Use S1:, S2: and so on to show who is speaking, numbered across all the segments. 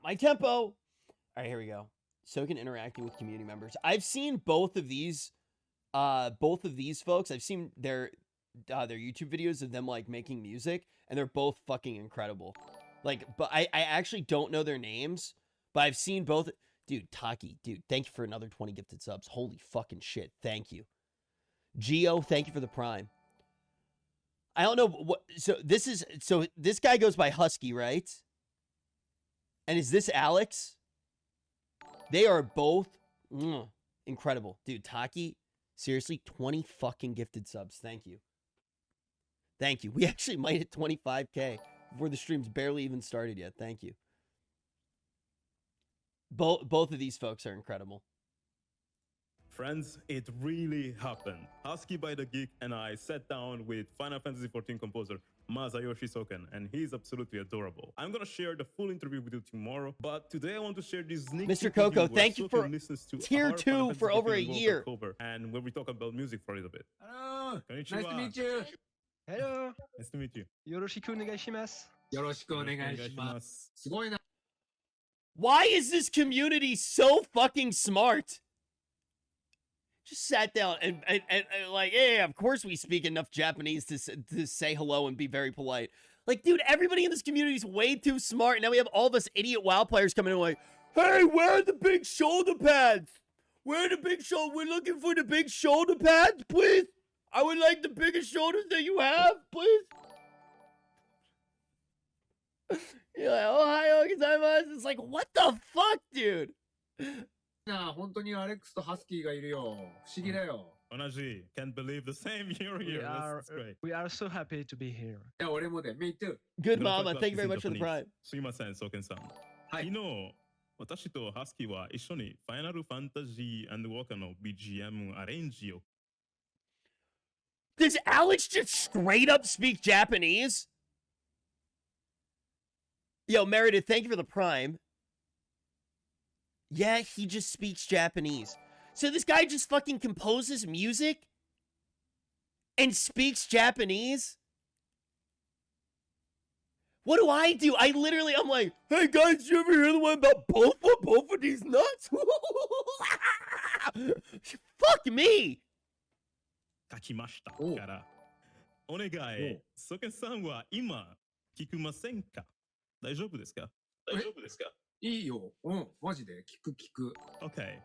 S1: my tempo. All right, here we go. Soken interacting with community members. I've seen both of these folks. I've seen their YouTube videos of them like making music, and they're both fucking incredible. Like, but I actually don't know their names, but I've seen both. Dude, Taki, dude, thank you for another 20 gifted subs. Holy fucking shit. Thank you. Geo, thank you for the prime. I don't know what, so this guy goes by Husky, right? And is this Alex? They are both incredible. Dude, Taki, seriously, 20 fucking gifted subs. Thank you. Thank you. We actually might hit 25K before the stream's barely even started yet. Thank you. Both of these folks are incredible.
S2: Friends, it really happened. Husky by the Geek and I sat down with Final Fantasy XIV composer Masayoshi Soken, and he's absolutely adorable. I'm gonna share the full interview with you tomorrow, but today I want to share this sneak
S1: Mr.
S2: peek
S1: Coco,
S2: video
S1: thank you
S2: where
S1: for
S2: Soken listens to
S1: tier
S2: our
S1: 2 for over a year.
S2: cover, and where we talk about music for a little bit.
S3: Hello.
S2: Konnichiwa.
S3: Nice to meet you.
S4: Hello.
S2: Nice to meet you.
S4: Yoroshiku onegaishimasu.
S3: よろしくお願いします。すごいな。
S1: Why is this community so fucking smart? Just sat down and like, hey, of course we speak enough Japanese to say hello and be very polite. Like, dude, everybody in this community is way too smart. Now we have all of us idiot WoW players coming in like, hey, where are the big shoulder pads? Where are the big shoulder? We're looking for the big shoulder pads, please. I would like the biggest shoulders that you have, please. You're like, Ohio gozaimasu. It's like, what the fuck, dude?
S3: なあ、本当にアレックスとハスキーがいるよ。不思議だよ。
S2: Onaji, can't believe the same you're here. That's great.
S4: We are so happy to be here.
S3: いや、俺もで。Me too.
S1: Good
S2: I'm gonna
S1: mama.
S2: talk
S1: Thank you very
S2: about
S1: much for the
S2: this in
S1: prime.
S2: すいません、ソケンさん。
S3: はい
S2: 昨日、私とハスキーは一緒にファイナルファンタジー&ウォーカーの BGM アレンジを。
S1: Does Alex just straight up speak Japanese? Yo, Meredith, thank you for the prime. Yeah, he just speaks Japanese. So this guy just fucking composes music and speaks Japanese? What do? I'm like, hey guys, did you ever hear the one about both of these nuts? Fuck me.
S2: 書きました
S3: お
S2: から。お願い。ソケンさんは今聞きませんか？大丈夫ですか？大丈夫ですか？
S3: いいよ。うん、マジで。聞く聞く。
S2: Okay.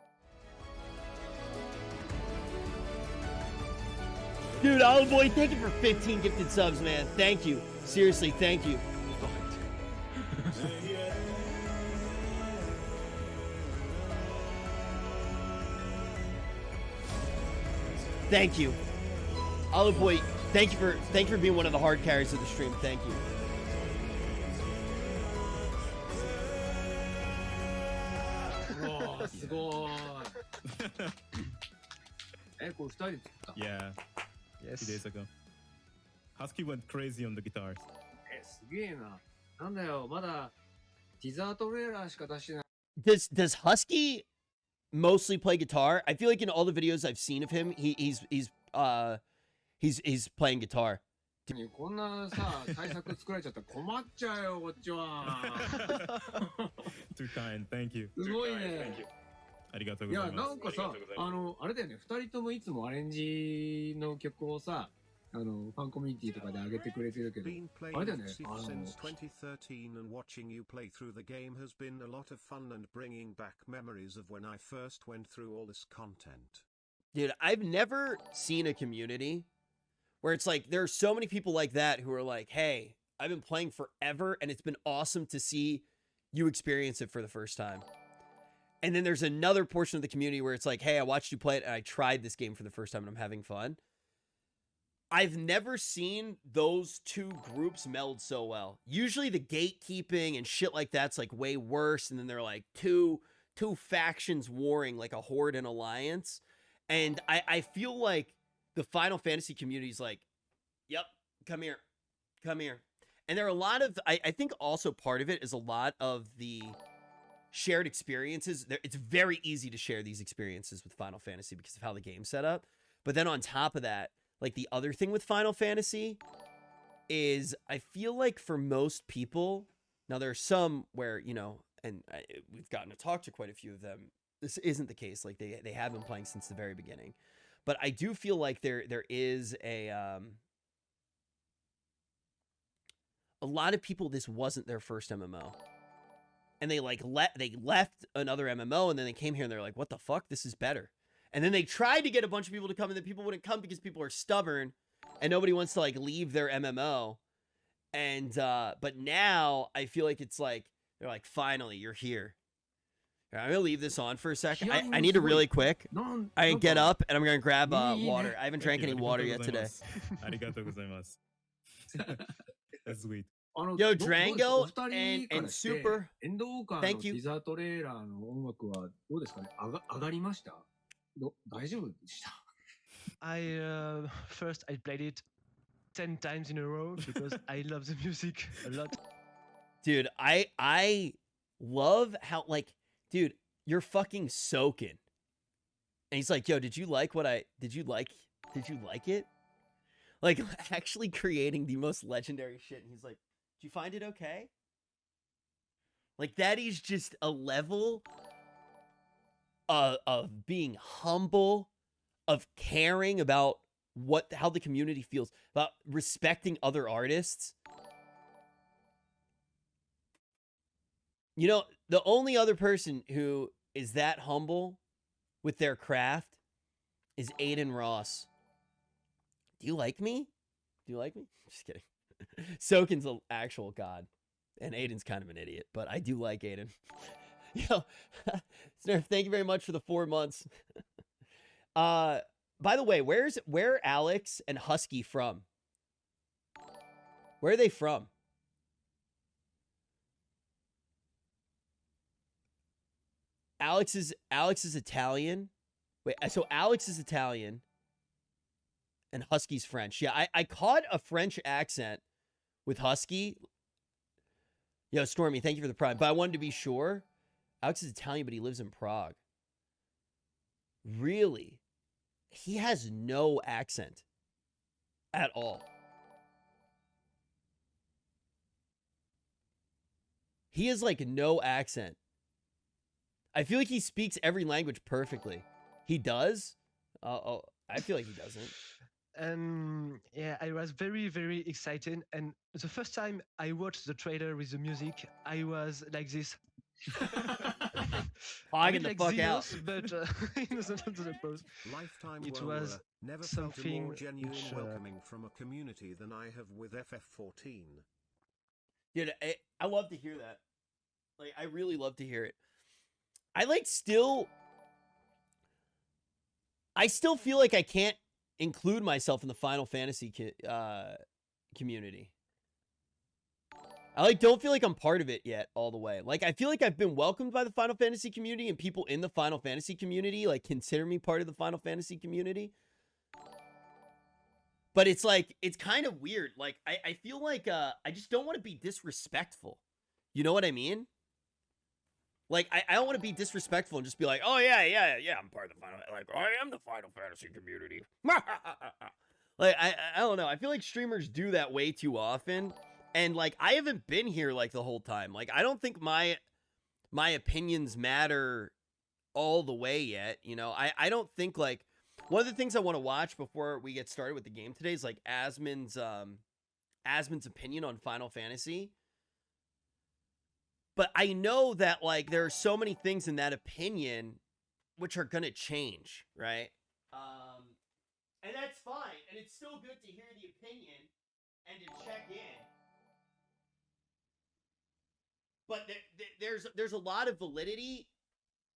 S1: Dude, Olive Boy, thank you for 15 gifted subs, man. Thank you. Seriously, thank you. Thank you. Olive Boy, thank you for being one of the hard carries of the stream. Thank you.
S3: おー、すごーい。え、これ二人で作った
S2: Yeah, 2
S4: Yes.
S2: days ago. Husky went crazy on the guitars.
S3: え、すげえな。なんだよ、まだティザートレーラーしか出してない。
S1: Does Husky mostly play guitar? I feel like in all the videos I've seen of him, he's playing guitar.
S3: こんなさ、対策作られちゃったら困っちゃうよ、こっちは。
S2: Too kind, thank you.
S3: すごいね。
S2: ありがとう
S3: いや、
S2: ございます。
S3: なんかさ、あれだよね、二人ともいつもアレンジの曲をさ、ファンコミュニティとかで上げてくれてるけど、
S5: Been
S3: あれ
S5: playing
S3: だよね、
S5: FFXIV since 2013 and watching you play through the game has been a lot of fun and bringing back memories of when I first went through all this content.
S1: Dude, I've never seen a community where it's like there are so many people like that who are like, hey, I've been playing forever and it's been awesome to see you experience it for the first time. And then there's another portion of the community where it's like, hey, I watched you play it and I tried this game for the first time and I'm having fun. I've never seen those two groups meld so well. Usually the gatekeeping and shit like that's like way worse. And then they're like two factions warring like a horde and alliance. And I feel like the Final Fantasy community is like, yep, come here. And there are a lot of, I think also part of it is a lot of the shared experiences. It's very easy to share these experiences with Final Fantasy because of how the game's set up. But then on top of that, like the other thing with Final Fantasy is I feel like for most people, now there are some where, you know, we've gotten to talk to quite a few of them. This isn't the case. Like they have been playing since the very beginning, but I do feel like there is a lot of people. This wasn't their first MMO, and they left another MMO, and then they came here and they're like, "What the fuck? This is better." And then they tried to get a bunch of people to come, and then people wouldn't come because people are stubborn, and nobody wants to like leave their MMO. And but now I feel like it's like they're like, finally, you're here. I'm gonna leave this on for a second. I need to really quick. I get up and I'm gonna grab water. I haven't drank any water yet today.
S2: Arigatou gozaimasu. That's sweet.
S1: Yo, Drango and Super.
S3: エンドウォーカー
S1: Thank
S3: の
S1: you.
S3: ティザートレーラーの音楽はどうですかね。上がりました。大丈夫でした。
S4: First I played it 10 times in a row because I love the music a lot.
S1: Dude, I love how, like, dude, you're fucking Soken. And he's like, yo, did you like it? Like, actually creating the most legendary shit. And he's like, did you find it okay? Like, that is just a level of being humble, of caring about how the community feels, about respecting other artists. You know, the only other person who is that humble with their craft is Aiden Ross. Do you like me? Do you like me? Just kidding. Soken's an actual god, and Aiden's kind of an idiot, but I do like Aiden. Yo, Snurf, thank you very much for the 4 months. By the way, where are Alex and Husky from? Where are they from? Alex is Italian. Wait, so Alex is Italian and Husky's French. Yeah, I caught a French accent with Husky. Yo, Stormy, thank you for the prime. But I wanted to be sure. Alex is Italian, but he lives in Prague. Really? He has no accent at all. He has like no accent. I feel like he speaks every language perfectly. He does? Oh, I feel like he doesn't.
S4: Yeah, I was very, very excited. And the first time I watched the trailer with the music, I was like this.
S1: Hogging the fuck out.
S4: But the pose.
S5: Lifetime
S4: It
S5: World
S4: was
S5: never felt a more
S4: something
S5: genuine
S4: which,
S5: welcoming from a community than I have with FF14.
S1: Dude, I love to hear that. Like, I really love to hear it. I still feel like I can't include myself in the Final Fantasy community. I don't feel like I'm part of it yet all the way. Like, I feel like I've been welcomed by the Final Fantasy community, and people in the Final Fantasy community like consider me part of the Final Fantasy community. But it's like, it's kind of weird. Like, I feel like I just don't want to be disrespectful. You know what I mean? Like, I don't want to be disrespectful and just be like, oh, yeah, I'm part of the Final... Like, I am the Final Fantasy community. Like, I don't know. I feel like streamers do that way too often. And, like, I haven't been here, like, the whole time. Like, I don't think my opinions matter all the way yet, you know? I don't think, like... One of the things I want to watch before we get started with the game today is, like, Asmon's opinion on Final Fantasy. But I know that, like, there are so many things in that opinion which are going to change, right? And that's fine. And it's still good to hear the opinion and to check in. But there's a lot of validity.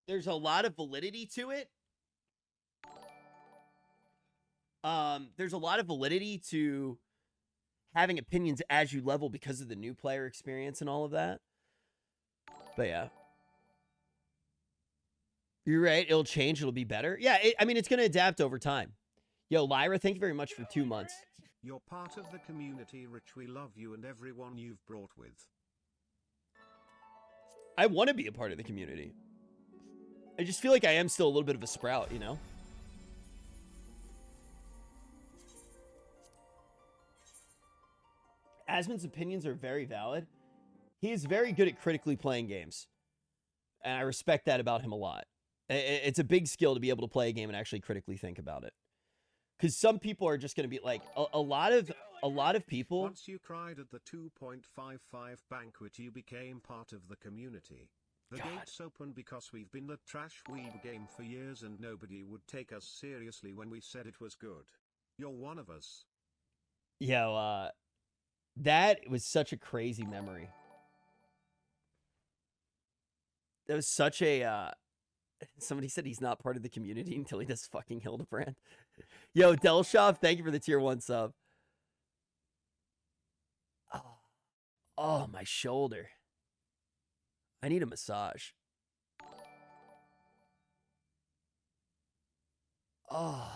S1: There's a lot of validity to it. There's a lot of validity to having opinions as you level because of the new player experience and all of that. But yeah. You're right. It'll change. It'll be better. Yeah, I mean, it's going to adapt over time. Yo, Lyra, thank you very much for 2 months.
S5: You're part of the community, Rich. We love you and everyone you've brought with.
S1: I want to be a part of the community. I just feel like I am still a little bit of a sprout, you know? Asmon's opinions are very valid. He is very good at critically playing games. And I respect that about him a lot. It's a big skill to be able to play a game and actually critically think about it. Because some people are just going to be like, a lot of people.
S5: Once you cried at the 2.55 banquet, you became part of the community. The gates open because we've been the trash weeb game for years and nobody would take us seriously when we said it was good. You're one of us.
S1: Yo, that was such a crazy memory. That was such a, somebody said he's not part of the community until he does fucking Hildebrand. Yo, Delshov, thank you for the tier 1 sub. Oh, my shoulder. I need a massage. Oh.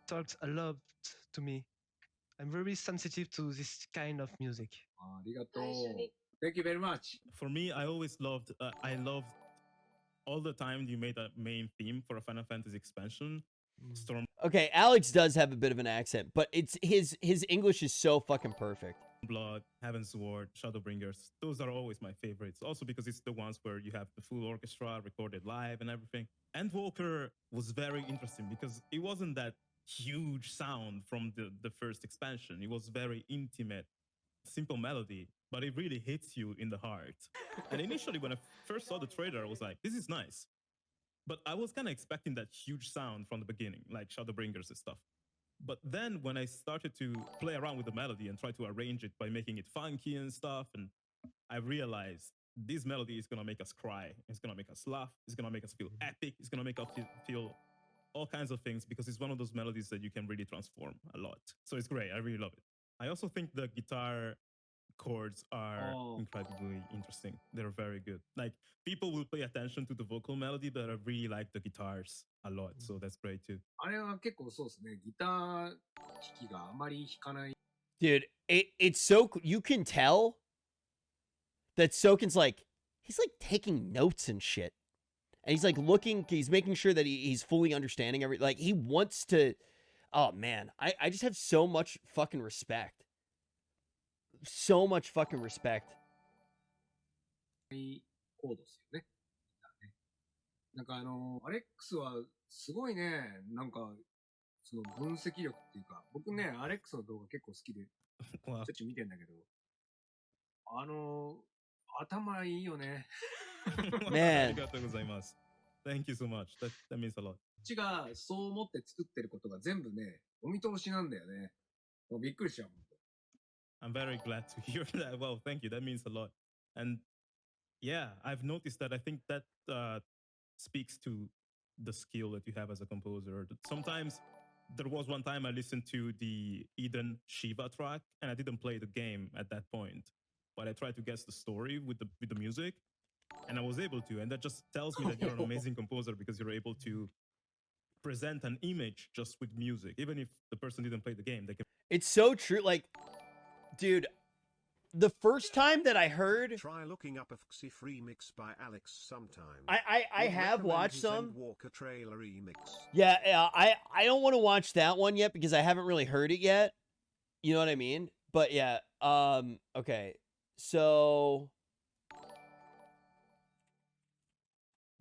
S4: Talks a lot to me. I'm very sensitive to this kind of music.
S3: ありがとう。Thank you very much.
S2: For me, I always loved, I loved all the time you made a main theme for a Final Fantasy expansion. Storm
S1: Okay, Alex does have a bit of an accent, but it's his English is so fucking perfect.
S2: Blood, Heaven's Sword, Shadowbringers. Those are always my favorites. Also because it's the ones where you have the full orchestra recorded live and everything. Endwalker was very interesting because it wasn't that huge sound from the first expansion. It was very intimate, simple melody, but it really hits you in the heart. And initially when I first saw the trailer, I was like, this is nice. But I was kind of expecting that huge sound from the beginning, like Shadowbringers and stuff. But then when I started to play around with the melody and try to arrange it by making it funky and stuff, and I realized this melody is going to make us cry. It's going to make us laugh. It's going to make us feel epic. It's going to make us feel all kinds of things because it's one of those melodies that you can really transform a lot. So it's great. I really love it. I also think the guitar chords are incredibly interesting. They're very good. Like, people will pay attention to the vocal melody, but I really like the guitars a lot. So that's great too.
S3: あれは結構そうですね。ギター弾きがあまり弾かない。
S1: Dude, it's so, you can tell that Soken's like, he's like taking notes and shit. And he's like looking, he's making sure that he's fully understanding every, like he wants to, oh man, I just have so much fucking respect. So much fucking respect.
S3: コードですよね。なんかアレックスはすごいね、なんか、その分析力っていうか、僕ね、アレックスの動画結構好きで、ちょっちゅう見てんだけど、頭いいよね。
S1: Man.
S2: ありがとうございます。Thank you so much. That means a lot.
S3: こっちがそう思って作ってることが全部ね、お見通しなんだよね。もうびっくりしちゃう。
S2: I'm very glad to hear that. Well, thank you. That means a lot. And yeah, I've noticed that. I think that speaks to the skill that you have as a composer. Sometimes there was one time I listened to the Eden Shiva track and I didn't play the game at that point, but I tried to guess the story with the music and I was able to. And that just tells me that you're an amazing composer because you're able to present an image just with music. Even if the person didn't play the game, they can.
S1: It's so true. Like, dude, the first time that I heard,
S5: Try looking up a FFXIV remix by Alex sometime.
S1: I have watched some.
S5: Walker trailer remix.
S1: Yeah, I don't want to watch that one yet because I haven't really heard it yet. You know what I mean? But yeah, okay. So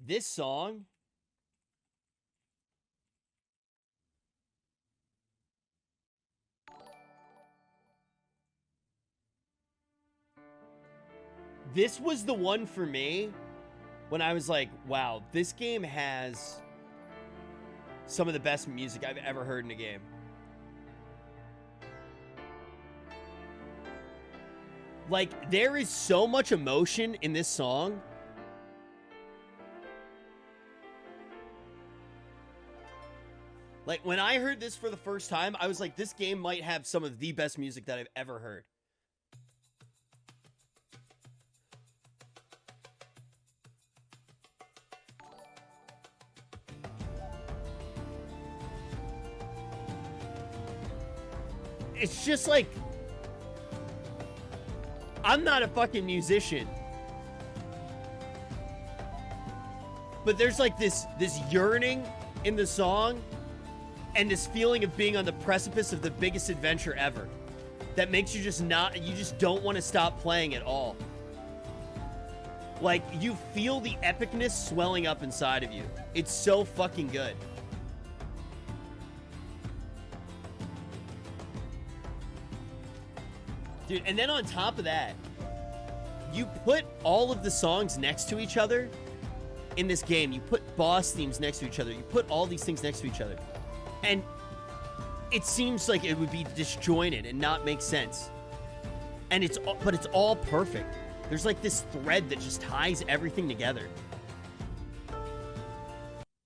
S1: this song, this was the one for me when I was like, wow, this game has some of the best music I've ever heard in a game. Like, there is so much emotion in this song. Like, when I heard this for the first time, I was like, this game might have some of the best music that I've ever heard. It's just like, I'm not a fucking musician, but there's like this yearning in the song and this feeling of being on the precipice of the biggest adventure ever. that makes you just don't want to stop playing at all. Like, you feel the epicness swelling up inside of you. It's so fucking good. Dude, and then on top of that, you put all of the songs next to each other in this game. You put boss themes next to each other. You put all these things next to each other. And it seems like it would be disjointed and not make sense. And it's all perfect. There's like this thread that just ties everything together.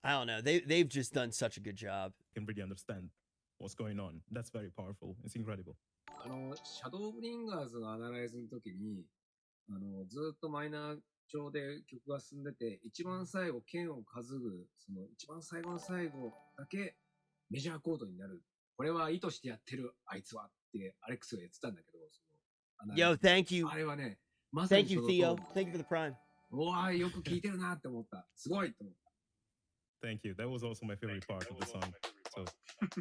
S1: I don't know. They've just done such a good job.
S2: Can really understand what's going on. That's very powerful. It's incredible.
S3: シャドウブリンガーズのアナライズの時に、ずっとマイナー調で曲が進んでて、一番最後、剣を担ぐ、その一番最後の最後だけメジャーコードになる。これは意図してやってる、あいつはってアレックスが言ってたんだけど、
S1: Yo, thank you.
S3: あれはね、まさに
S1: Thank you,
S3: その通り
S1: Theo. Thank you for the prime.
S3: うわー、よく聞いてるなって思った。すごいと思った。
S2: Thank you. That was also my favorite part of the song. So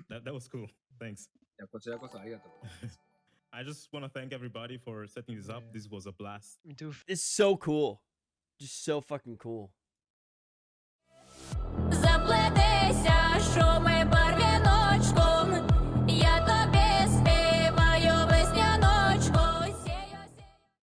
S2: that was cool. Thanks.
S3: いや、こちらこそありがとうございます。
S2: I just want to thank everybody for setting this up. This was a blast.
S4: Me too.
S1: It's so cool. Just so fucking cool.